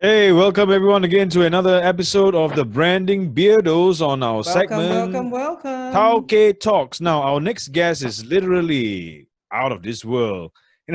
Hey, welcome everyone again to another episode of the Branding Beardos on our Welcome, segment welcome, welcome. Towkay Talks. Now, our next guest is literally out of this world.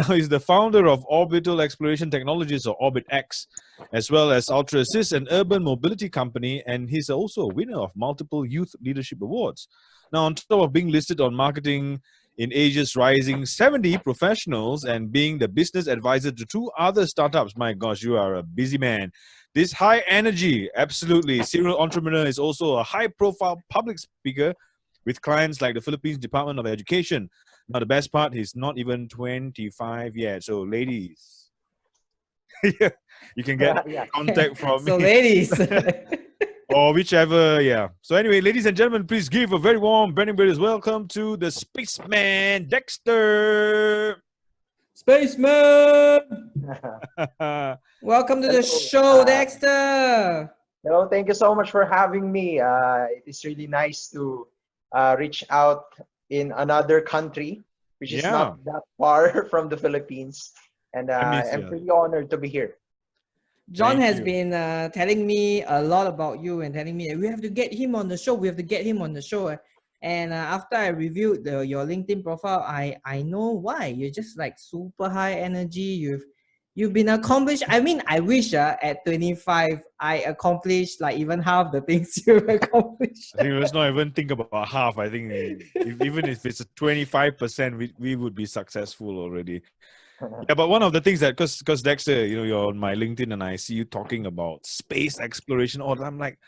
He's the founder of Orbital Exploration Technologies or OrbitX, as well as UltrAssist, an urban mobility company, and he's also a winner of multiple youth leadership awards. Now, on top of being listed on marketing in Asia's rising 70 professionals and being the business advisor to two other startups. My gosh, you are a busy man. This high energy, absolutely serial entrepreneur is also a high profile public speaker with clients like the Philippines Department of Education. Now, the best part, he's not even 25 yet. So, ladies, you can get Yeah. contact from So, me. ladies, Or whichever, yeah. So anyway, ladies and gentlemen, please give a very warm Branding Beardos welcome to the spaceman, Dexter. spaceman, welcome to the Hello. show, Dexter. Hello. Thank you so much for having me. It is really nice to reach out in another country, which is Yeah, not that far from the Philippines, and I miss I'm you. pretty honored to be here. John Thank has you. been telling me a lot about you and telling me we have to get him on the show. We have to get him on the show. And after I reviewed your LinkedIn profile, I know why. You're just like super high energy. You've been accomplished. I mean, I wish at 25 I accomplished like even half the things you've accomplished. I think let's not even think about half. I think even if it's a 25%, we would be successful already. Yeah, but one of the things that because Dexter, you're on my LinkedIn and I see you talking about space exploration all the time. I'm like,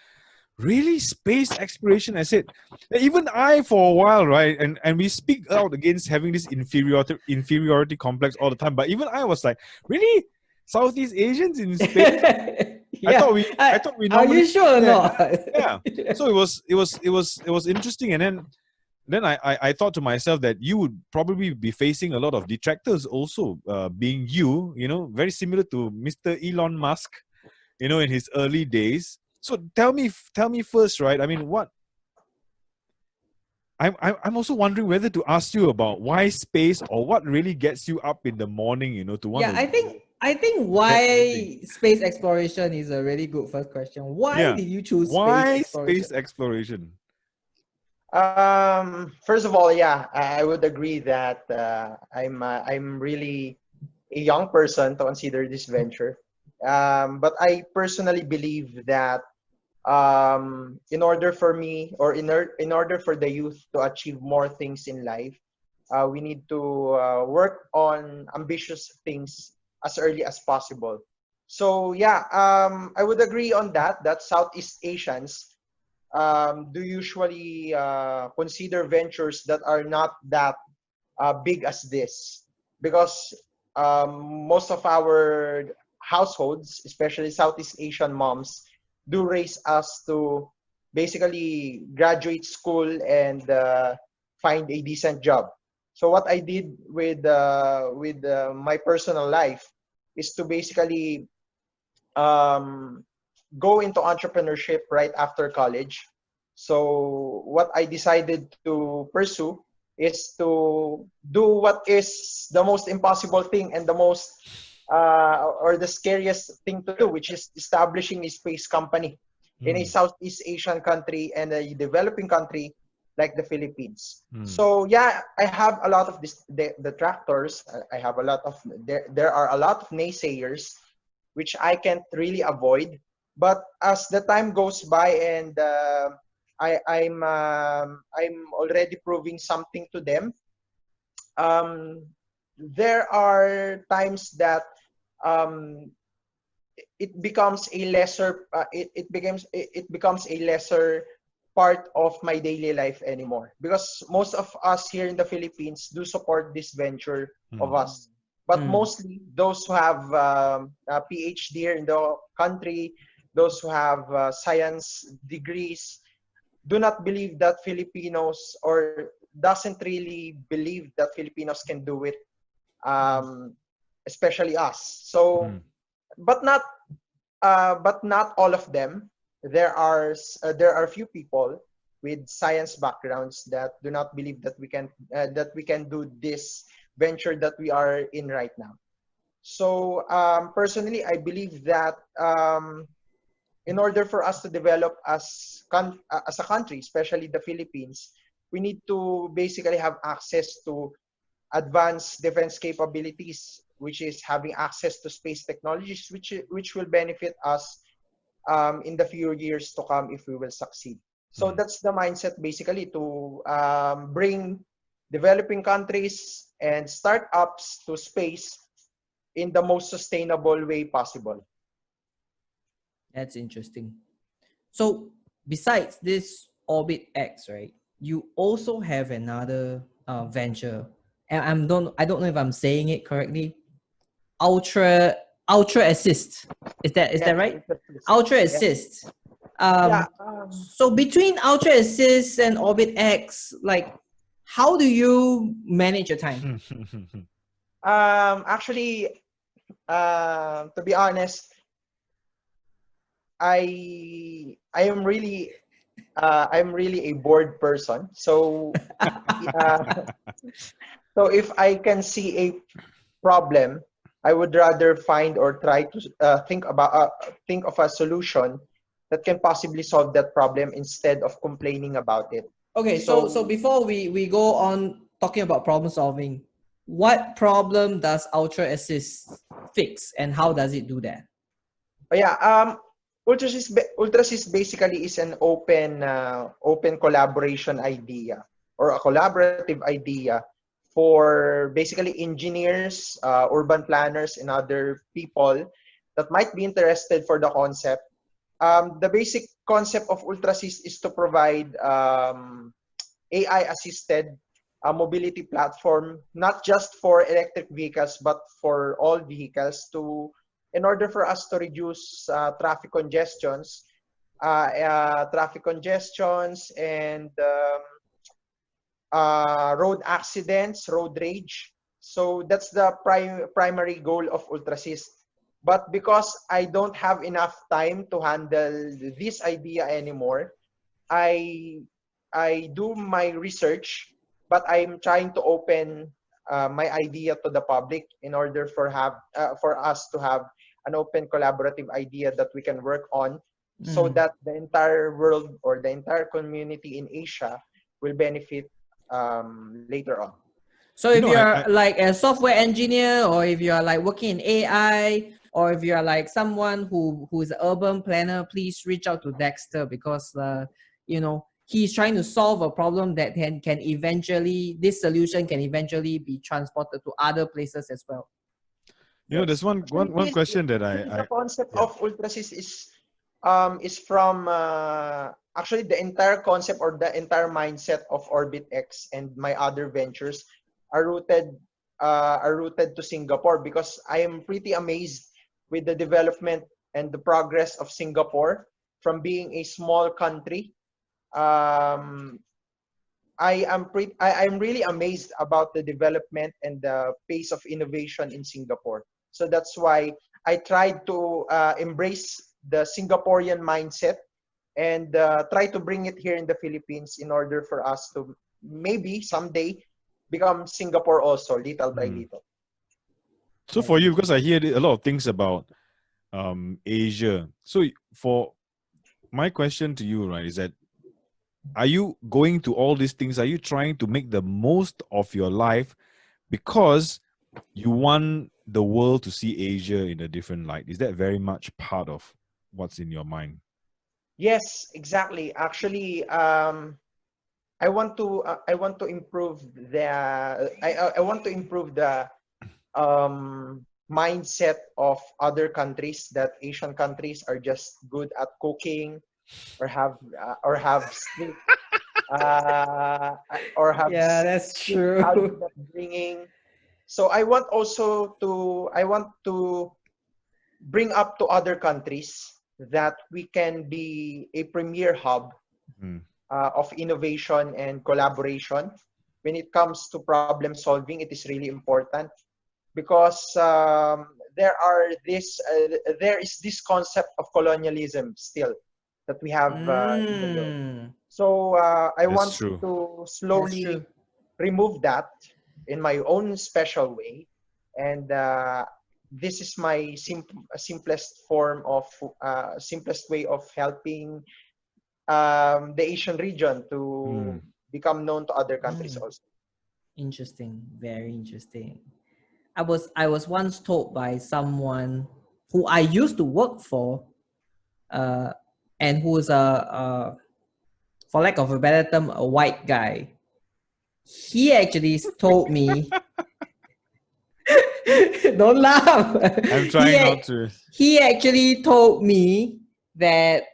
really, space exploration? I said, even I for a while, right? And we speak out against having this inferiority complex all the time. But even I was like, really, Southeast Asians in space? I Yeah. thought we Are normally you sure or see that. not? Yeah. So it was interesting, and then I thought to myself that you would probably be facing a lot of detractors also, being very similar to Mr. Elon Musk, in his early days. So tell me first, right? I mean, what I'm also wondering whether to ask you about why space or what really gets you up in the morning, to want Yeah, to I think get anything. why space exploration is a really good first question. Why Yeah. did you choose space Why exploration? space exploration? First of all, yeah, I would agree that I'm really a young person to consider this venture. But I personally believe that in order for me or in order for the youth to achieve more things in life, we need to work on ambitious things as early as possible. So yeah, I would agree on that Southeast Asians do usually consider ventures that are not that big as this, because most of our households, especially Southeast Asian moms, do raise us to basically graduate school and find a decent job. So what I did with my personal life is to basically um, go into entrepreneurship right after college. So what I decided to pursue is to do what is the most impossible thing and the most or the scariest thing to do, which is establishing a space company in a Hmm. Southeast Asian country and a developing country like the Philippines. Hmm. So yeah, I have a lot of the tractors. I have a lot of there are a lot of naysayers which I can't really avoid. But as the time goes by and I'm already proving something to them, um, there are times that um, it becomes a lesser part of my daily life anymore, because most of us here in the Philippines do support this venture of Hmm. us, but Mm. mostly those who have a PhD here in the country, those who have science degrees, do not believe that Filipinos, or doesn't really believe that Filipinos can do it, um, especially us. So Hmm. but not all of them. There are few people with science backgrounds that do not believe that we can do this venture that we are in right now. So personally, I believe that in order for us to develop as a country, especially the Philippines, we need to basically have access to advanced defense capabilities, which is having access to space technologies, which will benefit us in the few years to come if we will succeed. So that's the mindset basically to bring developing countries and startups to space in the most sustainable way possible. That's interesting. So besides this OrbitX, right, you also have another venture, and I don't know if I'm saying it correctly. Ultra UltrAssist. Is Yes, that right? UltrAssist. Yes. UltrAssist. Yeah. So between UltrAssist and OrbitX, like, how do you manage your time? Actually, to be honest, I'm really a bored person. So uh, so if I can see a problem, I would rather find or try to think of a solution that can possibly solve that problem instead of complaining about it. Okay, so So before we go on talking about problem solving, what problem does UltrAssist fix and how does it do that? yeah, UltraSys basically is an open collaboration idea or a collaborative idea for basically engineers, urban planners, and other people that might be interested for the concept. The basic concept of UltraSys is to provide AI-assisted mobility platform, not just for electric vehicles, but for all vehicles in order for us to reduce traffic congestions and road accidents, road rage. So that's the primary goal of UltrAssist. But because I don't have enough time to handle this idea anymore, I I do my research, but I'm trying to open my idea to the public in order for us to have an open collaborative idea that we can work on, so Mm. that the entire world or the entire community in Asia will benefit later on. So You if know, you're like a software engineer, or if you are like working in AI, or if you are like someone who is an urban planner, please reach out to Dexter, because you know, he's trying to solve a problem that can eventually, this solution can eventually be transported to other places as well. there's Yes. one question that Actually, the concept yeah. of UltraSys is from actually the entire concept or the entire mindset of OrbitX and my other ventures are rooted to Singapore, because I am pretty amazed with the development and the progress of Singapore from being a small country. Um, I'm really amazed about the development and the pace of innovation in Singapore. So that's why I tried to embrace the Singaporean mindset and try to bring it here in the Philippines in order for us to maybe someday become Singapore also, little by Hmm. little. So That's for you, because I interesting. hear a lot of things about Asia. So for my question to you, right, is that are you going to all these things? Are you trying to make the most of your life because you want the world to see Asia in a different light? Is that very much part of what's in your mind? Yes, exactly. Actually, I want to improve I want to improve the mindset of other countries, that Asian countries are just good at cooking or have strict or have Yeah, that's strict true. culture bringing. So I want to bring up to other countries that we can be a premier hub Hmm. of innovation and collaboration. When it comes to problem solving, it is really important, because there is this concept of colonialism still that we have in the world. Mm, So I That's want true. to that's slowly true. remove that in my own special way, and this is my simplest form of simplest way of helping the Asian region to become known to other countries also. Interesting, very interesting. I was once told by someone who I used to work for, and who is for lack of a better term, a white guy. He actually told me, don't laugh. I'm trying not to. He actually told me that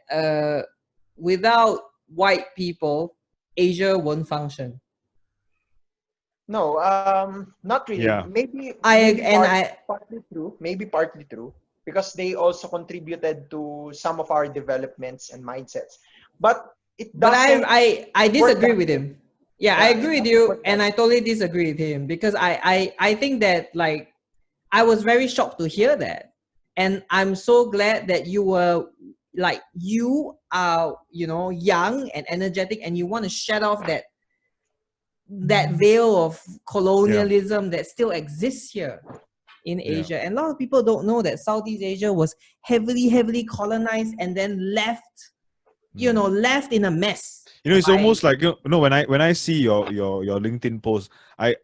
without white people, Asia won't function. No, not really. Yeah. Partly true. Maybe partly true because they also contributed to some of our developments and mindsets. But it But doesn't. I disagree with him. Yeah, I Yeah, agree it with doesn't you, work and that I totally disagree with him because I think that, like, I was very shocked to hear that, and I'm so glad that you were, like, you are, you know, young and energetic, and you want to shed off that veil of colonialism that still exists here in Asia. And a lot of people don't know that Southeast Asia was heavily colonized and then left, you know, left in a mess. You know, it's almost like, you know, when I see your LinkedIn post, I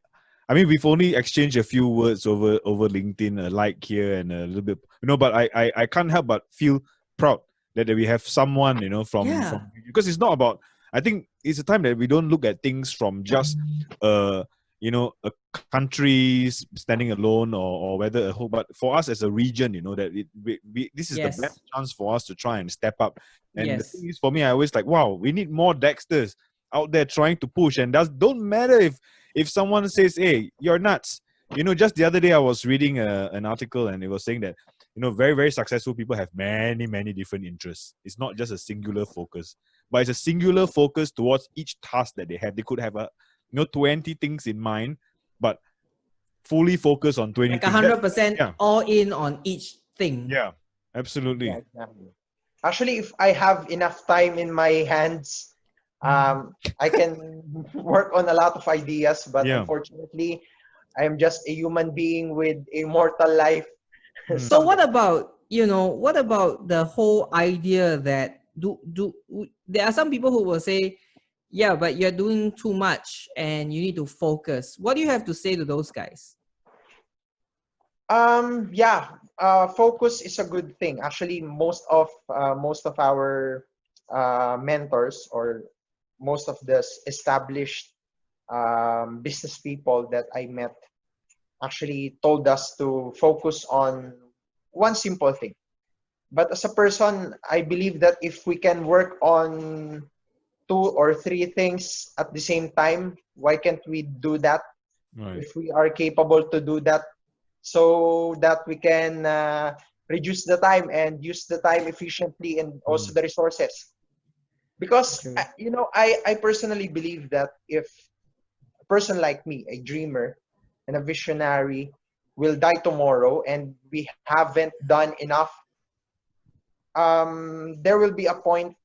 mean, we've only exchanged a few words over LinkedIn, a like here and a little bit, you know, but I can't help but feel proud that we have someone, you know, from because it's not about, I think it's a time that we don't look at things from just you know, a country standing alone or whether a whole, but for us as a region, you know, that this is the best chance for us to try and step up. And the thing is, for me, I always like, wow, we need more Dexters out there trying to push. And don't matter if someone says, hey, you're nuts. You know, just the other day I was reading an article and it was saying that, you know, very, very successful people have many different interests. It's not just a singular focus, but it's a singular focus towards each task that they have. They could have 20 things in mind, but fully focus on 20 like things. 100% all in on each thing. Yeah, absolutely. Yeah, exactly. Actually, if I have enough time in my hands, I can work on a lot of ideas, but unfortunately, I am just a human being with a mortal life. So what about, you know, what about the whole idea that there are some people who will say, yeah, but you're doing too much and you need to focus. What do you have to say to those guys? Focus is a good thing. Actually, most of our mentors or most of the established business people that I met actually told us to focus on one simple thing. But as a person, I believe that if we can work on 2 or 3 things at the same time, why can't we do that? Right. If we are capable to do that, so that we can reduce the time and use the time efficiently and also the resources. Because, you know, I personally believe that if a person like me, a dreamer and a visionary, will die tomorrow and we haven't done enough, there will be a point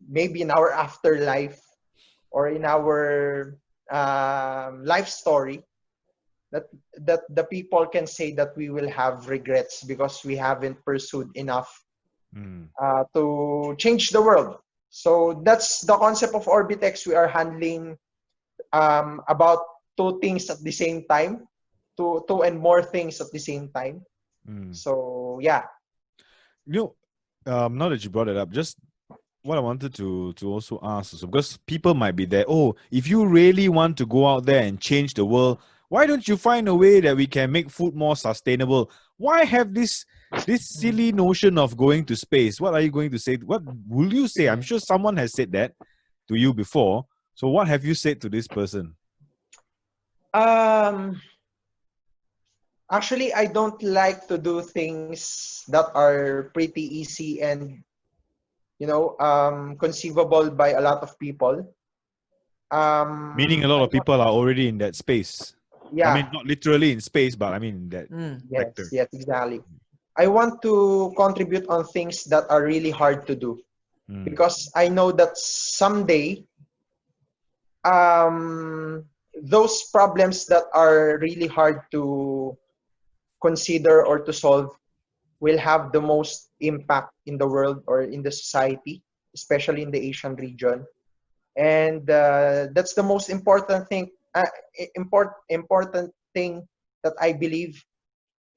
maybe in our afterlife or in our life story that the people can say that we will have regrets because we haven't pursued enough to change the world. So that's the concept of OrbitX. We are handling about 2 things at the same time, two and more things at the same time. So yeah. You know, now that you brought it up, just what I wanted to also ask is, because people might be there, oh, if you really want to go out there and change the world, why don't you find a way that we can make food more sustainable? Why have this silly notion of going to space? What are you going to say? What will you say? I'm sure someone has said that to you before. So what have you said to this person? Actually, I don't like to do things that are pretty easy and, you know, conceivable by a lot of people. Meaning a lot of people are already in that space. Yeah. I mean, not literally in space, but I mean that sector. Yes, exactly. I want to contribute on things that are really hard to do because I know that someday those problems that are really hard to consider or to solve will have the most impact in the world or in the society, especially in the Asian region. And that's the most important thing. Important thing that I believe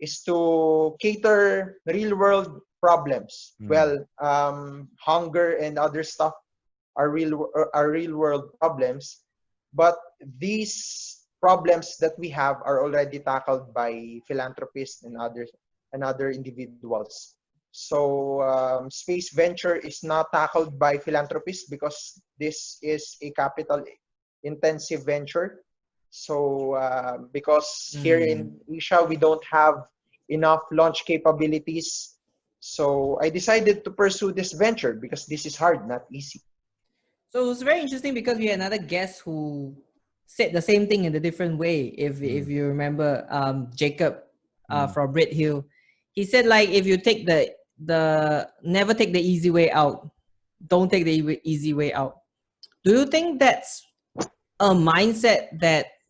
is to cater real world problems. Well, hunger and other stuff are real world problems, but these problems that we have are already tackled by philanthropists and other individuals. So space venture is not tackled by philanthropists because this is a capital intensive venture. So because here in Asia we don't have enough launch capabilities, so I decided to pursue this venture because this is hard, not easy. So it's very interesting because we had another guest who said the same thing in a different way. If you remember, Jacob from Red Hill, he said like if you take the never take the easy way out, don't take the easy way out. Do you think that's a mindset that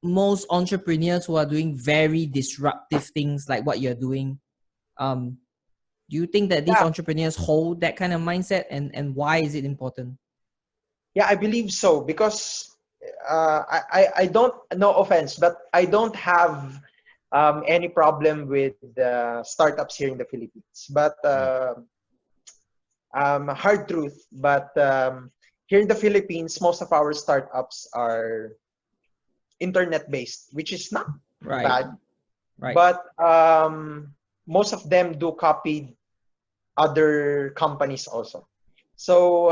most entrepreneurs who are doing very disruptive things like what you're doing, do you think that these Yeah, entrepreneurs hold that kind of mindset, and why is it important? yeah, I believe so because I don't, no offense, but I don't have any problem with startups here in the Philippines. But hard truth, but here in the Philippines, most of our startups are internet based, which is not Right. bad, Right. but most of them do copy other companies also. So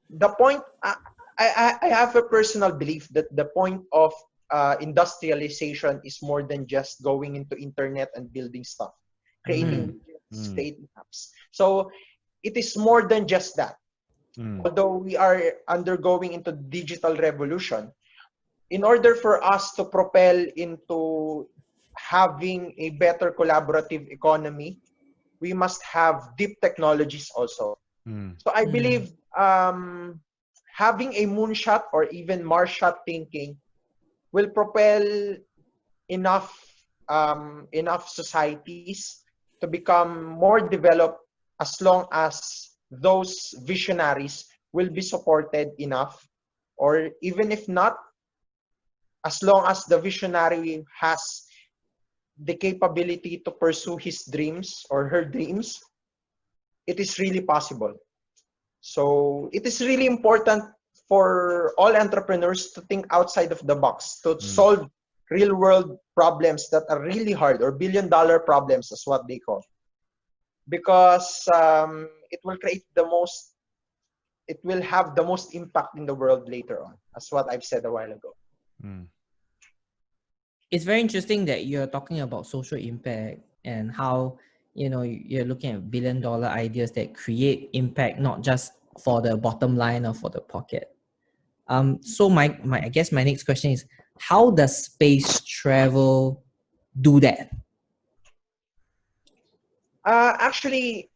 the point, I have a personal belief that the point of industrialization is more than just going into internet and building stuff, creating widgets, creating apps. So it is more than just that. Although we are undergoing into digital revolution, in order for us to propel into having a better collaborative economy, we must have deep technologies also. So I believe having a moonshot or even Marshot thinking will propel enough enough societies to become more developed as long as those visionaries will be supported enough, or even if not, as long as the visionary has the capability to pursue his dreams or her dreams, it is really possible. So it is really important for all entrepreneurs to think outside of the box, to solve real world problems that are really hard, or billion-dollar problems as what they call, because it will create the most, it will have the most impact in the world later on, as what I've said a while ago. It's very interesting that you're talking about social impact and how, you know, you're looking at billion-dollar ideas that create impact, not just for the bottom line or for the pocket. So my I guess my next question is, how does space travel do that? Actually,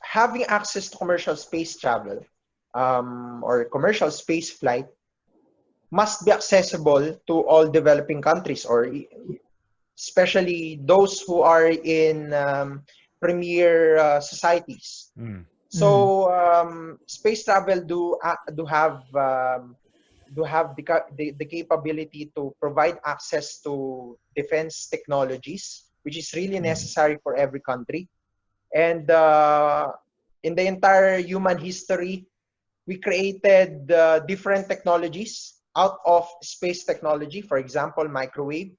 having access to commercial space travel or commercial space flight must be accessible to all developing countries, or especially those who are in premier societies. So space travel do have the capability to provide access to defense technologies, which is really necessary for every country. And in the entire human history, we created different technologies out of space technology. For example, microwave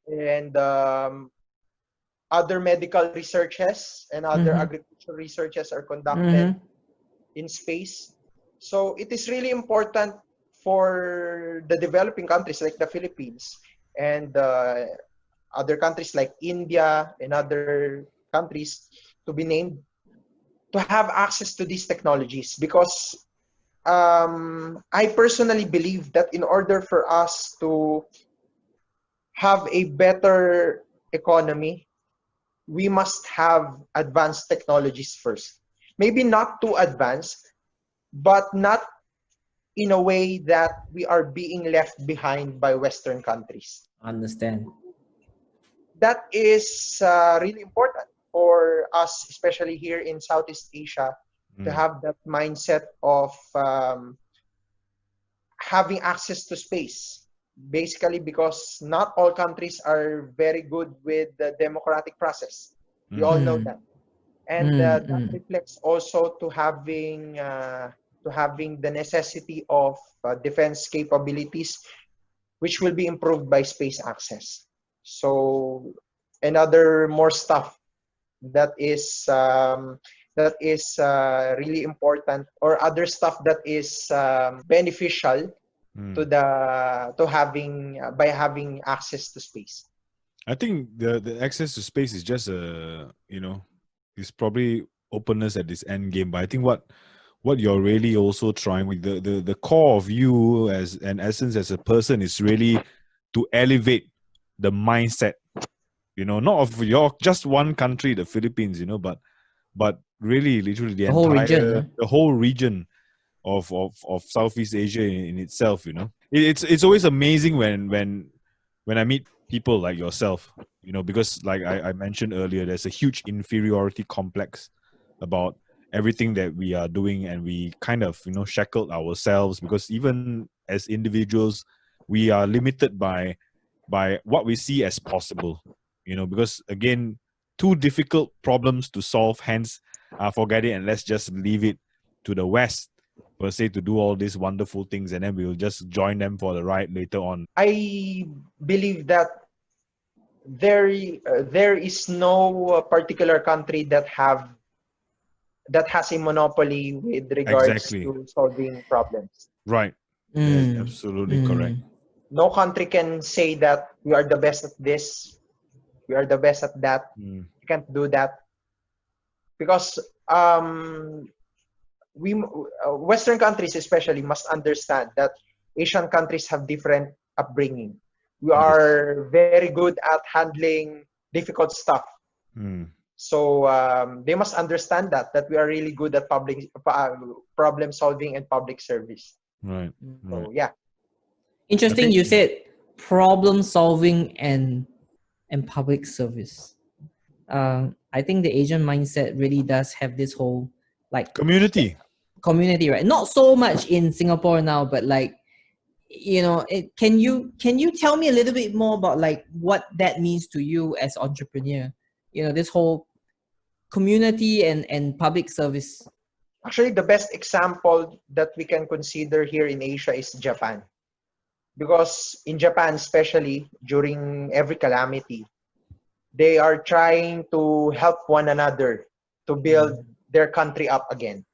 and other medical researches and other agricultural researches are conducted in space. So it is really important for the developing countries like the Philippines and other countries like India and other countries to be named, to have access to these technologies, because I personally believe that in order for us to have a better economy, we must have advanced technologies first. Maybe not too advanced, but not in a way that we are being left behind by Western countries. Understand. that is really important for us, especially here in Southeast Asia, to have that mindset of having access to space. Basically, because not all countries are very good with the democratic process. We all know that, and that reflects also to having the necessity of defense capabilities, which will be improved by space access. So, and other more stuff that is really important, or other stuff that is beneficial to having by having access to space. I think the access to space is just is probably openness at this end game. But I think what you're really also trying with the core of you as an essence as a person is really to elevate the mindset, not of your just one country, the Philippines, but really literally the whole entire region, the whole region of Southeast Asia in itself. It's always amazing when I meet people like yourself, because like I mentioned earlier, there's a huge inferiority complex about everything that we are doing, and we kind of shackled ourselves because even as individuals we are limited by what we see as possible, because again, too difficult problems to solve, hence forget it and let's just leave it to the West per se to do all these wonderful things, and then we'll just join them for the ride later on. I believe that there is no particular country that has a monopoly with regards Exactly. to solving problems. Right. That's absolutely correct. No country can say that we are the best at this, we are the best at that. You can't do that because Western countries especially must understand that Asian countries have different upbringing. We are very good at handling difficult stuff. So they must understand that we are really good at problem solving and public service. Right. So yeah. Interesting. You said problem solving and public service. I think the Asian mindset really does have this whole like community, right? Not so much in Singapore now, but like, can you tell me a little bit more about like what that means to you as entrepreneur? This whole community and public service. Actually, the best example that we can consider here in Asia is Japan. Because in Japan, especially during every calamity, they are trying to help one another to build their country up again.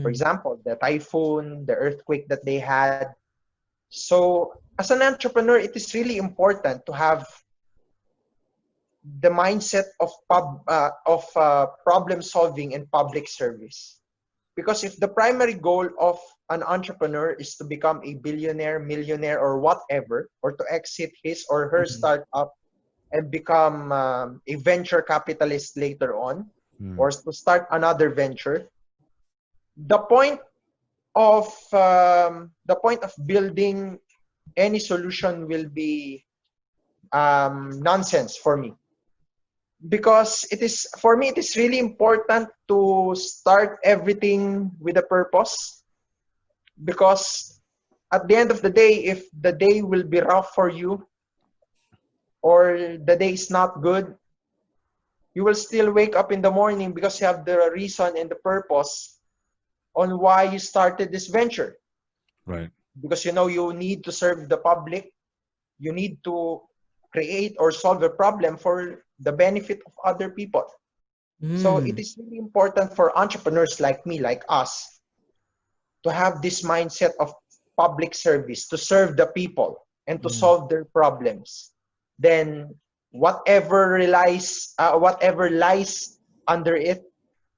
For example, the typhoon, the earthquake that they had. So as an entrepreneur, it is really important to have the mindset of problem solving and public service. Because if the primary goal of an entrepreneur is to become a billionaire, millionaire, or whatever, or to exit his or her startup and become a venture capitalist later on, or to start another venture, the point of building any solution will be nonsense for me. Because it is really important to start everything with a purpose. Because at the end of the day, if the day will be rough for you or the day is not good, you will still wake up in the morning because you have the reason and the purpose on why you started this venture. Right. Because you need to serve the public, you need to create or solve a problem for the benefit of other people. So it is really important for entrepreneurs like me, like us, to have this mindset of public service, to serve the people and to solve their problems. Then whatever lies under it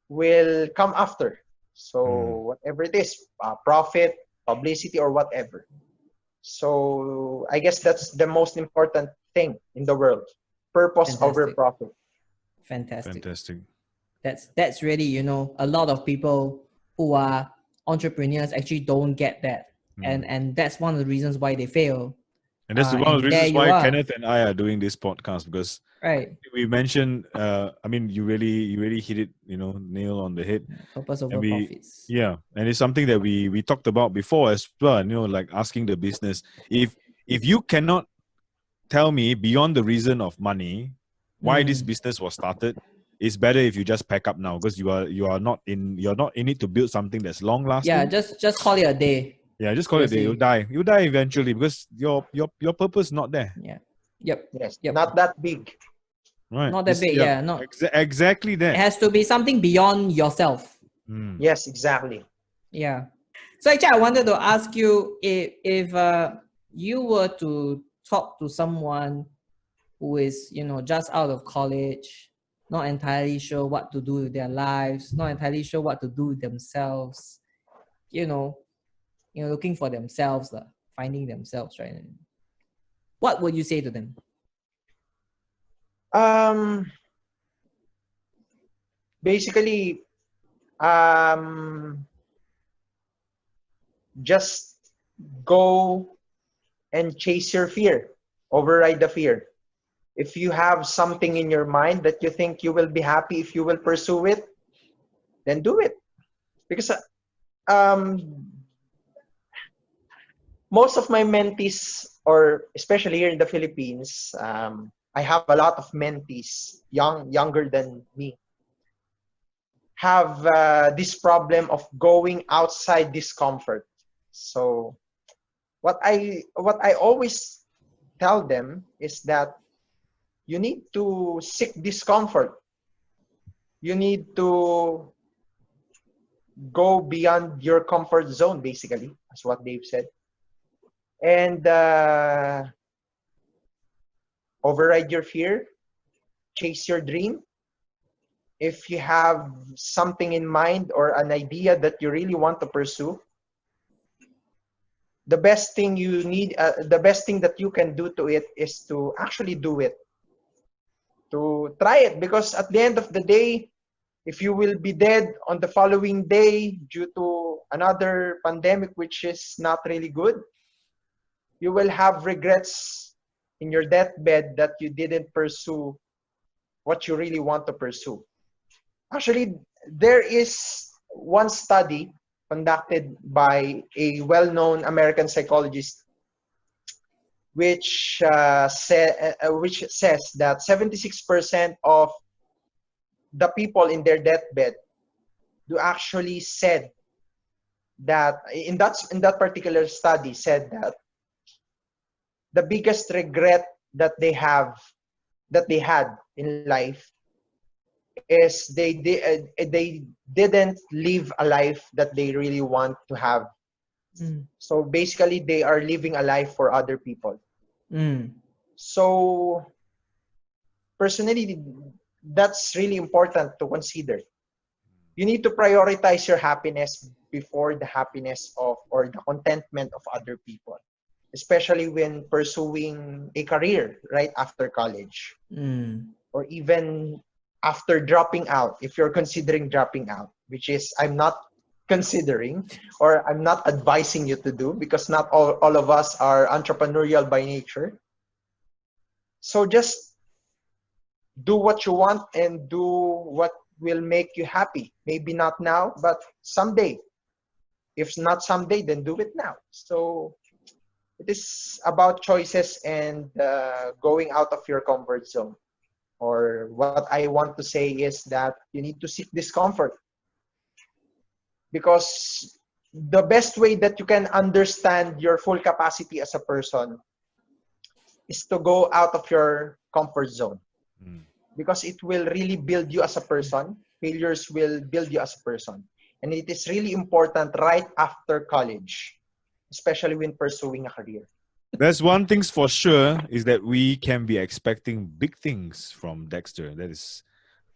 will come after. So whatever it is, profit, publicity, or whatever. So I guess that's the most important thing in the world. Purpose over profit. Fantastic. Fantastic. That's really, a lot of people who are entrepreneurs actually don't get that. And that's one of the reasons why they fail. And that's one of the and there reasons you why are. Kenneth and I are doing this podcast, because Right. we mentioned, I mean, you really hit it, nail on the head. Purpose over And profits. yeah, and it's something that we talked about before as well, like asking the business, if you cannot tell me beyond the reason of money why this business was started, it's better if you just pack up now, because you're not in it to build something that's long lasting. Yeah, just call it a day. Yeah, just call it a day. You'll die. You'll die eventually, because your purpose is not there. Yeah. Yep. Yes, Yep. not that big. Right. Not that big. Yeah. Not. Exactly It that. has to be something beyond yourself. Yes, exactly. Yeah. So actually, I wanted to ask you if you were to talk to someone who is just out of college, not entirely sure what to do with their lives, not entirely sure what to do with themselves, looking for themselves, finding themselves, right? What would you say to them? Basically, just go and chase your fear, override the fear. If you have something in your mind that you think you will be happy if you will pursue it, then do it. Because most of my mentees, or especially here in the Philippines, I have a lot of mentees, younger than me, have this problem of going outside discomfort. So what I always tell them is that you need to seek discomfort. You need to go beyond your comfort zone, basically. That's what they've said. And override your fear, chase your dream. If you have something in mind or an idea that you really want to pursue, the best thing that you can do to it is to actually do it, to try it. Because at the end of the day, if you will be dead on the following day due to another pandemic, which is not really good, you will have regrets in your deathbed that you didn't pursue what you really want to pursue. Actually, there is one study conducted by a well-known American psychologist, which says that 76% of the people in their deathbed do actually said that in that particular study said that the biggest regret that they had in life is they didn't live a life that they really want to have. So basically, they are living a life for other people. So personally, that's really important to consider. You need to prioritize your happiness before the happiness of or the contentment of other people, especially when pursuing a career right after college, or even after dropping out, if you're considering dropping out, which is I'm not considering or I'm not advising you to do, because not all of us are entrepreneurial by nature. So just do what you want and do what will make you happy. Maybe not now, but someday. If not someday, then do it now. So it is about choices and going out of your comfort zone. Or what I want to say is that you need to seek discomfort. Because the best way that you can understand your full capacity as a person is to go out of your comfort zone. Because it will really build you as a person. Failures will build you as a person. And it is really important right after college, especially when pursuing a career. There's one thing's for sure is that we can be expecting big things from Dexter. That is,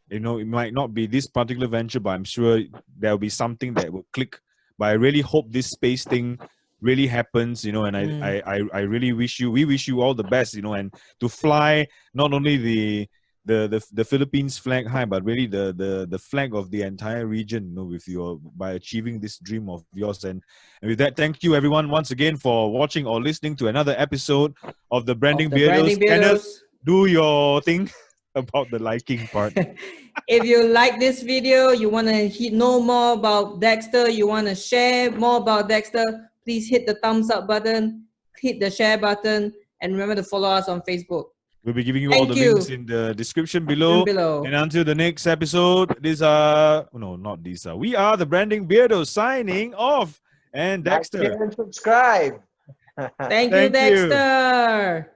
it might not be this particular venture, but I'm sure there'll be something that will click. But I really hope this space thing really happens, and I really we wish you all the best, and to fly not only the the Philippines flag high, but really the flag of the entire region, with your by achieving this dream of yours. And with that, thank you everyone once again for watching or listening to another episode of the Branding Beardos. Kenneth, do your thing about the liking part. If you like this video, you want to know more about Dexter, you want to share more about Dexter, please hit the thumbs up button, hit the share button, and remember to follow us on Facebook. We'll be giving you all the links in the description below. And until the next episode, we are the Branding Beardos signing off. And Dexter. Like, share, and subscribe. Thank you, Dexter.